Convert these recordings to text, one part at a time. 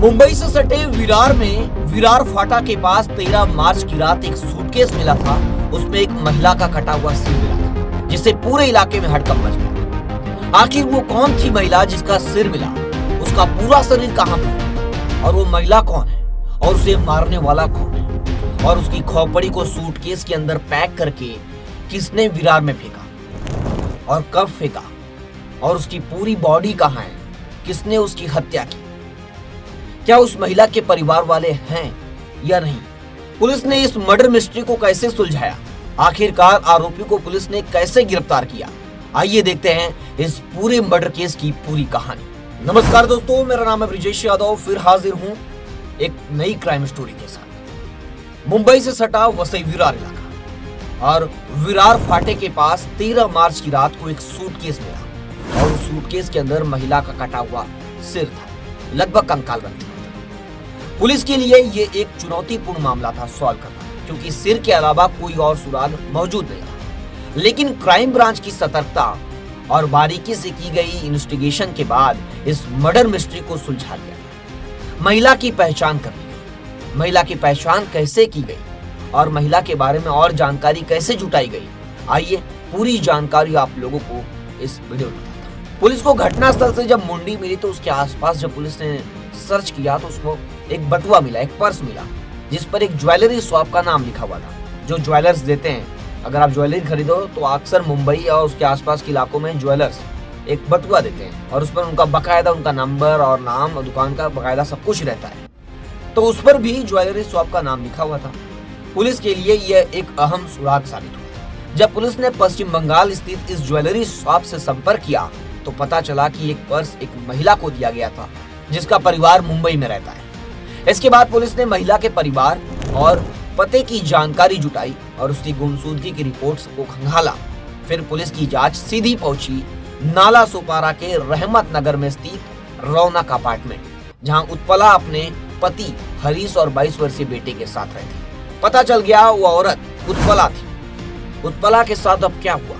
मुंबई से सटे विरार में विरार फाटा के पास 13 मार्च की रात एक सूटकेस मिला था। उसमें एक महिला का कटा हुआ सिर मिला था, जिससे पूरे इलाके में हड़कंप मच गया। आखिर वो कौन थी महिला जिसका सिर मिला? उसका पूरा शरीर कहां पर और वो महिला कौन है और उसे मारने वाला कौन है? और उसकी खोपड़ी को सूटकेस के अंदर पैक करके किसने विरार में फेंका और कब फेंका? और उसकी पूरी बॉडी कहां है? किसने उसकी हत्या की? क्या उस महिला के परिवार वाले हैं या नहीं? पुलिस ने इस मर्डर मिस्ट्री को कैसे सुलझाया? आखिरकार आरोपी को पुलिस ने कैसे गिरफ्तार किया? आइए देखते हैं इस पूरे मर्डर केस की पूरी कहानी। नमस्कार दोस्तों, मेरा नाम है ब्रिजेश यादव, फिर हाजिर हूं एक नई क्राइम स्टोरी के साथ। मुंबई से सटा वसई विरार इलाका और विरार फाटे के पास 13 मार्च की रात को एक सूटकेस मिला और उस सूटकेस के अंदर महिला का कटा हुआ सिर था, लगभग कंकाल बन चुका था। पुलिस के लिए ये एक चुनौतीपूर्ण मामला था सॉल्व करना, क्योंकि सिर के अलावा कोई और सुराग मौजूद नहीं था। लेकिन क्राइम ब्रांच की सतर्कता और बारीकी से की गई इन्वेस्टिगेशन के बाद इस मर्डर मिस्ट्री को सुलझा लिया गया। महिला की पहचान कर ली गई। महिला की पहचान कैसे की गई और महिला के बारे में और जानकारी कैसे जुटाई गई, आइए पूरी जानकारी आप लोगों को इस वीडियो में बताता हूं। पुलिस को घटनास्थल से जब मुंडी मिली तो उसके आसपास जब पुलिस ने सर्च किया तो उसको एक बटुआ मिला, एक पर्स मिला, जिस पर एक ज्वेलरी शॉप का नाम लिखा हुआ था। जो ज्वेलर्स देते हैं, अगर आप ज्वेलरी खरीदो तो अक्सर मुंबई और उसके आसपास के इलाकों में ज्वेलर्स एक बटुआ देते हैं और उस पर उनका बकायदा उनका नंबर और नाम और दुकान का बकायदा सब कुछ रहता है। तो उस पर भी ज्वेलरी शॉप का नाम लिखा हुआ था। पुलिस के लिए यह एक अहम सुराग साबित हुआ। जब पुलिस ने पश्चिम बंगाल स्थित इस ज्वेलरी शॉप से संपर्क किया तो पता चला कि एक पर्स एक महिला को दिया गया था, जिसका परिवार मुंबई में रहता है। इसके बाद पुलिस ने महिला के परिवार और पते की जानकारी जुटाई और उसकी गुमशुदगी की रिपोर्ट्स को खंगाला। फिर पुलिस की जांच सीधी पहुंची नाला सोपारा के रहमत नगर में स्थित रौनक अपार्टमेंट, जहां उत्पला अपने पति हरीश और 22 वर्षीय बेटे के साथ रहती। पता चल गया वो औरत उत्पला थी। उत्पला के साथ अब क्या हुआ?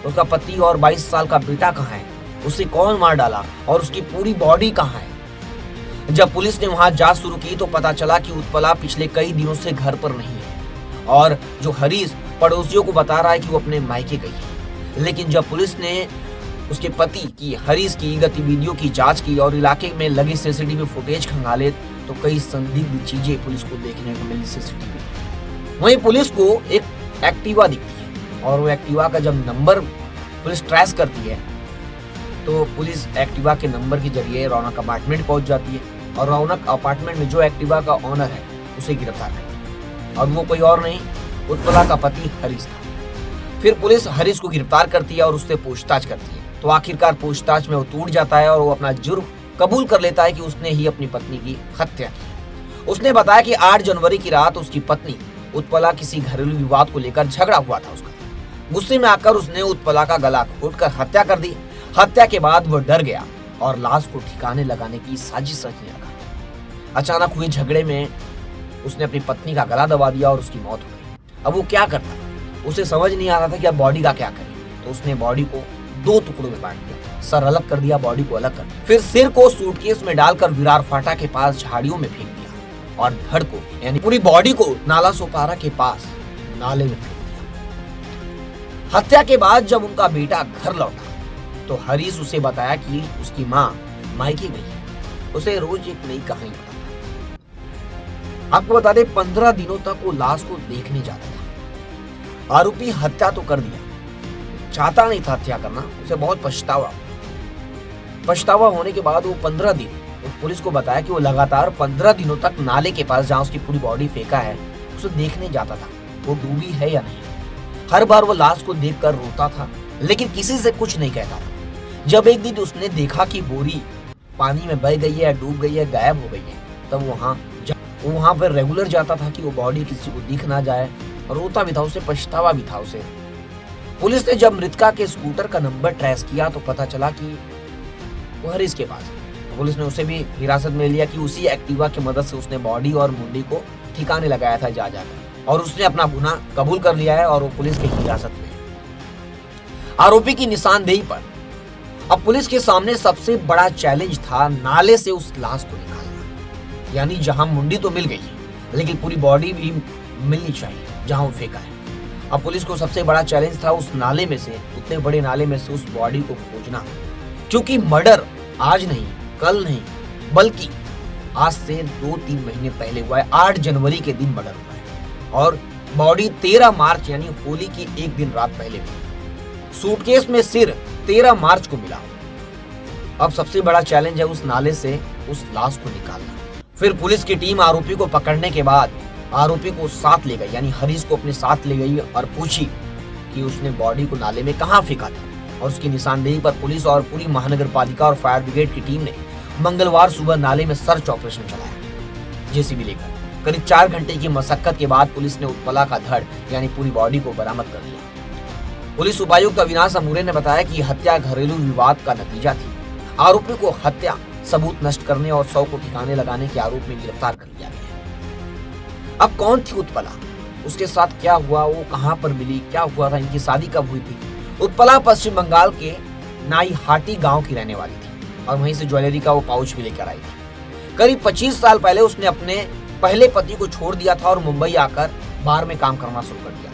उसका पति और 22 साल का बेटा कहाँ है? उसे कौन मार डाला और उसकी पूरी बॉडी कहाँ है? जब पुलिस ने वहां जांच शुरू की तो पता चला कि उत्पला पिछले कई दिनों से घर पर नहीं है और जो हरीश पड़ोसियों को बता रहा है कि वो अपने मायके गई है। लेकिन जब पुलिस ने उसके पति की हरीश की गतिविधियों की जांच की और इलाके में लगे सीसीटीवी फुटेज खंगाले तो कई संदिग्ध चीजें पुलिस को देखने को मिली सीसीटीवी। वहीं पुलिस को एक एक्टिवा दिखती है और वो एक्टिवा का जब नंबर पुलिस ट्रेस करती है तो पुलिस एक्टिवा के नंबर के जरिए रौनक अपार्टमेंट पहुंच जाती है और रौनक अपार्टमेंट में जो एक्टिवा का ओनर है उसे गिरफ्तार करती है और वो कोई और नहीं, उत्पला का पति हरीश था। फिर पुलिस हरीश को गिरफ्तार करती है और उससे पूछताछ करती है। तो आखिरकार पूछताछ में वो टूट जाता है और वो अपना जुर्म कबूल कर लेता है कि उसने ही अपनी पत्नी की हत्या की। उसने बताया कि 8 जनवरी की रात उसकी पत्नी उत्पला किसी घरेलू विवाद को लेकर झगड़ा हुआ था उसका। गुस्से में आकर उसने उत्पला का गला घोंटकर हत्या कर दी। हत्या के बाद वो डर गया और लाश को ठिकाने लगाने की साजिश रचने लगा। अचानक हुए झगड़े में उसने अपनी पत्नी का गला दबा दिया और उसकी मौत हो गई। अब वो क्या करता? उसे समझ नहीं आ रहा था कि अब बॉडी का क्या करे। तो उसने बॉडी को 2 टुकड़ों में बांट दिया, सर अलग कर दिया, बॉडी को अलग कर दिया। फिर सिर को सूटकेस में डालकर विरार फाटा के पास झाड़ियों में फेंक दिया और धड़ को यानी पूरी बॉडी को नाला सोपारा के पास नाले में फेंक दिया। हत्या के बाद जब उनका बेटा घर लौटा तो हरीश उसे बताया कि उसकी माँ मायके गई है। उसे रोज एक नई कहानी बताता। आपको बता दें 15 दिनों तक वो लाश को देखने जाता था। आरोपी हत्या तो कर दिया, चाहता नहीं था हत्या करना, उसे बहुत पछतावा होने के बाद वो 15 दिन पुलिस को बताया कि वो लगातार 15 दिनों तक नाले के पास जहां उसकी पूरी बॉडी फेंका है उसे देखने जाता था वो डूबी है या नहीं। हर बार वो लाश को देखकर रोता था लेकिन किसी से कुछ नहीं कहता था। जब एक दिन उसने देखा कि बोरी पानी में बह गई है, डूब गई है, गायब हो गई है, तब वहां पर रेगुलर जाता था कि वो बॉडी किसी को दिख ना जाए और रोता भी था, उसे पछतावा भी था उसे। पुलिस ने जब मृतका के स्कूटर का नंबर ट्रेस किया तो पता चला कि वो हरीश के पास। पुलिस ने उसे भी हिरासत में लिया कि उसी एक्टिवा की मदद से उसने बॉडी और मुंडी को ठिकाने लगाया था जाकर और उसने अपना गुनाह कबूल कर लिया है और वो पुलिस की हिरासत में। आरोपी की निशानदेही पर अब पुलिस के सामने सबसे बड़ा चैलेंज था नाले से उस लाश को निकालना। यानी जहां मुंडी तो मिल गई है, लेकिन पूरी बॉडी भी मिलनी चाहिए जहां वो फेंका है। अब पुलिस को सबसे बड़ा चैलेंज था उस नाले में से, उतने बड़े नाले में से उस बॉडी को खोजना, क्योंकि मर्डर आज नहीं, कल नहीं, बल्कि आज से 2-3 महीने पहले हुआ है। 8 जनवरी के दिन मर्डर हुआ है और बॉडी 13 मार्च यानी होली की एक दिन रात पहले हुई। सूटकेस में सिर 13 मार्च को मिला। अब सबसे बड़ा चैलेंज है उस नाले से उस लाश को निकालना। फिर पुलिस की टीम आरोपी को पकड़ने के बाद आरोपी को साथ ले गई, यानी हरीश को अपने साथ ले गई और पूछी कि उसने बॉडी को नाले में कहां फेंका था। और उसकी निशानदेही पर पुलिस और पूरी महानगर पालिका और फायर ब्रिगेड की टीम ने मंगलवार सुबह नाले में सर्च ऑपरेशन चलाया, जेसीबी लेकर। करीब 4 घंटे की मशक्कत के बाद पुलिस ने उत्पला का धड़ यानी पूरी बॉडी को बरामद कर लिया। पुलिस उपायुक्त अविनाश अमूरे ने बताया कि हत्या घरेलू विवाद का नतीजा थी। आरोपी को हत्या, सबूत नष्ट करने और 100 को ठिकाने लगाने के आरोप में गिरफ्तार कर लिया गया। अब कौन थी उत्पला, उसके साथ क्या हुआ, वो कहां पर मिली, क्या हुआ था, इनकी शादी कब हुई थी? उत्पला पश्चिम बंगाल के नाईहाटी गांव की रहने वाली थी और वहीं से ज्वेलरी का वो पाउच भी लेकर आई थी। करीब 25 साल पहले उसने अपने पहले पति को छोड़ दिया था और मुंबई आकर बार में काम करना शुरू कर दिया।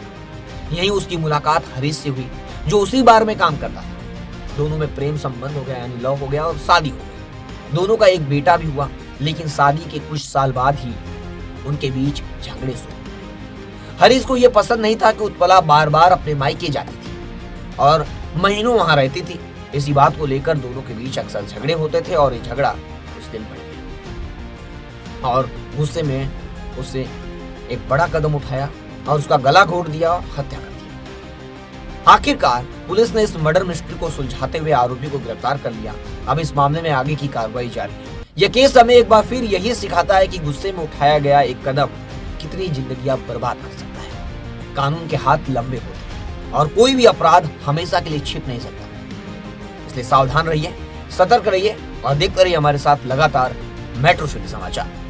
यहीं उसकी मुलाकात हरीश से हुई, जो उसी बार में काम करता था। दोनों में प्रेम संबंध हो गया, यानी लव हो गया और शादी हो गई। दोनों का एक बेटा भी हुआ, लेकिन शादी के कुछ साल बाद ही उनके बीच झगड़े शुरू। हरीश को यह पसंद नहीं था कि उत्पला बार बार अपने मायके जाती थी और महीनों वहां रहती थी। इसी बात को लेकर दोनों के बीच अक्सर झगड़े होते थे और ये झगड़ा उस दिन बढ़ गया और गुस्से में उससे एक बड़ा कदम उठाया और उसका गला घोट दिया और हत्या कर दिया। आखिरकार पुलिस ने इस मर्डर मिस्ट्री को सुलझाते हुए आरोपी को गिरफ्तार कर लिया। अब इस मामले में आगे की कार्रवाई जारी है। यह केस हमें एक बार फिर यही सिखाता है कि गुस्से में उठाया गया एक कदम कितनी जिंदगियां बर्बाद कर सकता है। कानून के हाथ लंबे होते हैं और कोई भी अपराध हमेशा के लिए छिप नहीं सकता। इसलिए सावधान रहिए, सतर्क रहिए और देखते रहिए हमारे साथ लगातार मेट्रो सिटी समाचार।